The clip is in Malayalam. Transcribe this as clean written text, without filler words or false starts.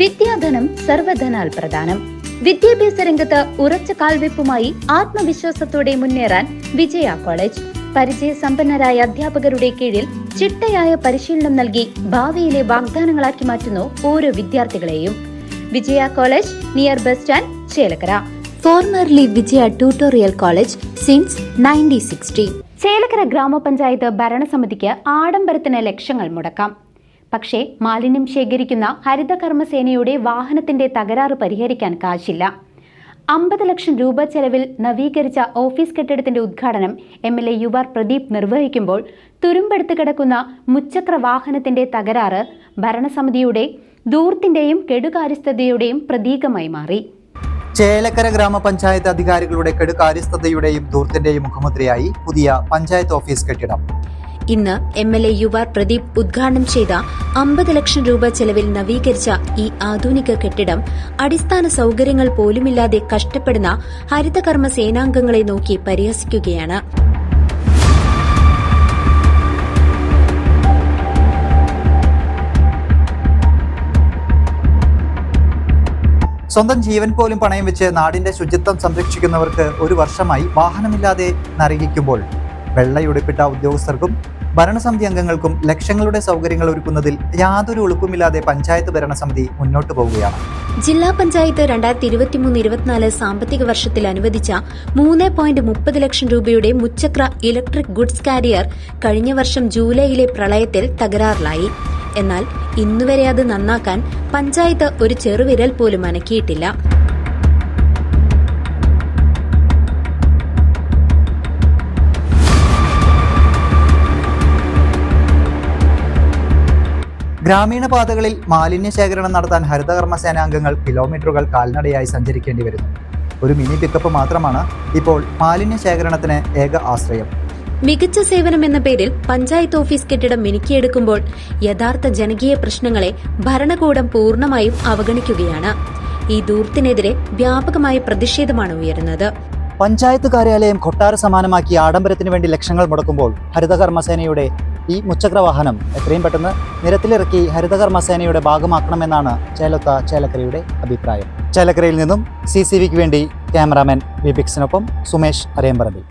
വിദ്യാധനം സർവധനാൽ പ്രധാനം. വിദ്യാഭ്യാസ രംഗത്ത് ഉറച്ച കാൽവെപ്പുമായി ആത്മവിശ്വാസത്തോടെ മുന്നേറാൻ വിജയ കോളേജ്. പരിചയസമ്പന്നരായ അധ്യാപകരുടെ കീഴിൽ ചിട്ടയായ പരിശീലനം നൽകി ഭാവിയിലെ വാഗ്ദാനങ്ങളാക്കി മാറ്റുന്നു ഓരോ വിദ്യാർത്ഥികളെയും. Vijaya college, near bus stand, Chelakkara. Formerly Vijaya tutorial college since 1960. Chelakkara grama panchayat ഭരണസമിതിക്ക് ആഡംബരത്തിന് ലക്ഷങ്ങൾ മുടക്കാം. പക്ഷേ മാലിന്യം ശേഖരിക്കുന്ന ഹരിതകർമ്മസേനയുടെ വാഹനത്തിന്റെ തകരാറ് പരിഹരിക്കാൻ കാശില്ല. 50 ലക്ഷം രൂപ ചെലവിൽ നവീകരിച്ച ഓഫീസ് കെട്ടിടത്തിന്റെ ഉദ്ഘാടനം MLA UR പ്രദീപ് നിർവഹിക്കുമ്പോൾ തുരുമ്പെടുത്ത് കിടക്കുന്ന മുച്ചക്ര വാഹനത്തിന്റെ തകരാറ് ഭരണസമിതിയുടെ ധൂർത്തിന്റെയും കെടുകാര്യസ്ഥതയുടെയും പ്രതീകമായി മാറി. ചേലക്കര ഗ്രാമപഞ്ചായത്ത് അധികാരികളുടെ കെടുകാര്യസ്ഥതയുടെയും ധൂർത്തിന്റെയും മുഖമുദ്രയായി പുതിയ പഞ്ചായത്ത് ഓഫീസ് കെട്ടിടം. ഇന്ന് MLA UR പ്രദീപ് ഉദ്ഘാടനം ചെയ്ത 50 ലക്ഷം രൂപ ചെലവിൽ നവീകരിച്ച ഈ ആധുനിക കെട്ടിടം അടിസ്ഥാന സൗകര്യങ്ങൾ പോലുമില്ലാതെ കഷ്ടപ്പെടുന്ന ഹരിതകർമ്മ സേനാംഗങ്ങളെ നോക്കി പരിഹസിക്കുകയാണ്. സ്വന്തം ജീവൻ പോലും പണയം വെച്ച് നാടിന്റെ ശുചിത്വം സംരക്ഷിക്കുന്നവർക്ക് ഒരു വർഷമായി വാഹനമില്ലാതെ നരകിക്കുമ്പോൾ വെള്ളയുടുപ്പിട്ട ഉദ്യോഗസ്ഥർക്കും ഭരണസമിതി അംഗങ്ങൾക്കും ലക്ഷങ്ങളുടെ സൗകര്യങ്ങൾ ഒരുക്കുന്നതിൽ യാതൊരു എളുപ്പമില്ലാതെ പഞ്ചായത്ത് ഭരണസമിതി മുന്നോട്ടു പോവുകയാണ്. ജില്ലാ പഞ്ചായത്ത് 2023-24 സാമ്പത്തിക വർഷത്തിൽ അനുവദിച്ച 3.30 ലക്ഷം രൂപയുടെ മുച്ചക്ര ഇലക്ട്രിക് ഗുഡ്സ് കാരിയർ കഴിഞ്ഞ വർഷം ജൂലൈയിലെ പ്രളയത്തിൽ തകരാറിലായി. എന്നാൽ ഇന്നുവരെ അത് നന്നാക്കാൻ പഞ്ചായത്ത് ഒരു ചെറുവിരൽ പോലും അനക്കിയിട്ടില്ല. ഗ്രാമീണ പാതകളിൽ മാലിന്യ ശേഖരണം നടത്താൻ ഹരിതകർമ്മ സേനാംഗങ്ങൾ കിലോമീറ്ററുകൾ കാൽനടയായി സഞ്ചരിക്കേണ്ടി വരുന്നു. ഒരു മിനി പിക്കപ്പ് മാത്രമാണ് ഇപ്പോൾ മാലിന്യ ശേഖരണത്തിന് ഏക ആശ്രയം. മികച്ച സേവനം എന്ന പേരിൽ പഞ്ചായത്ത് ഓഫീസ് കെട്ടിടം മിനുക്കിയെടുക്കുമ്പോൾ യഥാർത്ഥ ജനകീയ പ്രശ്നങ്ങളെ ഭരണകൂടം പൂർണ്ണമായും അവഗണിക്കുകയാണ്. ഈ ധൂർത്തിനെതിരെ വ്യാപകമായ പ്രതിഷേധമാണ് ഉയരുന്നത്. പഞ്ചായത്ത് കാര്യാലയം കൊട്ടാര സമാനമാക്കി ആഡംബരത്തിന് വേണ്ടി ലക്ഷങ്ങൾ മുടക്കുമ്പോൾ ഹരിതകർമ്മസേനയുടെ ഈ മുച്ചക്ര വാഹനം എത്രയും പെട്ടെന്ന് നിരത്തിലിറക്കി ഹരിതകർമ്മസേനയുടെ ഭാഗമാക്കണമെന്നാണ് ചേലക്കരയുടെ അഭിപ്രായം. ചേലക്കരയിൽ നിന്നും CCVക്ക് വേണ്ടി ക്യാമറാമാൻ വിപിക്സിനൊപ്പം സുമേഷ് അരയമ്പറമ്പിൽ.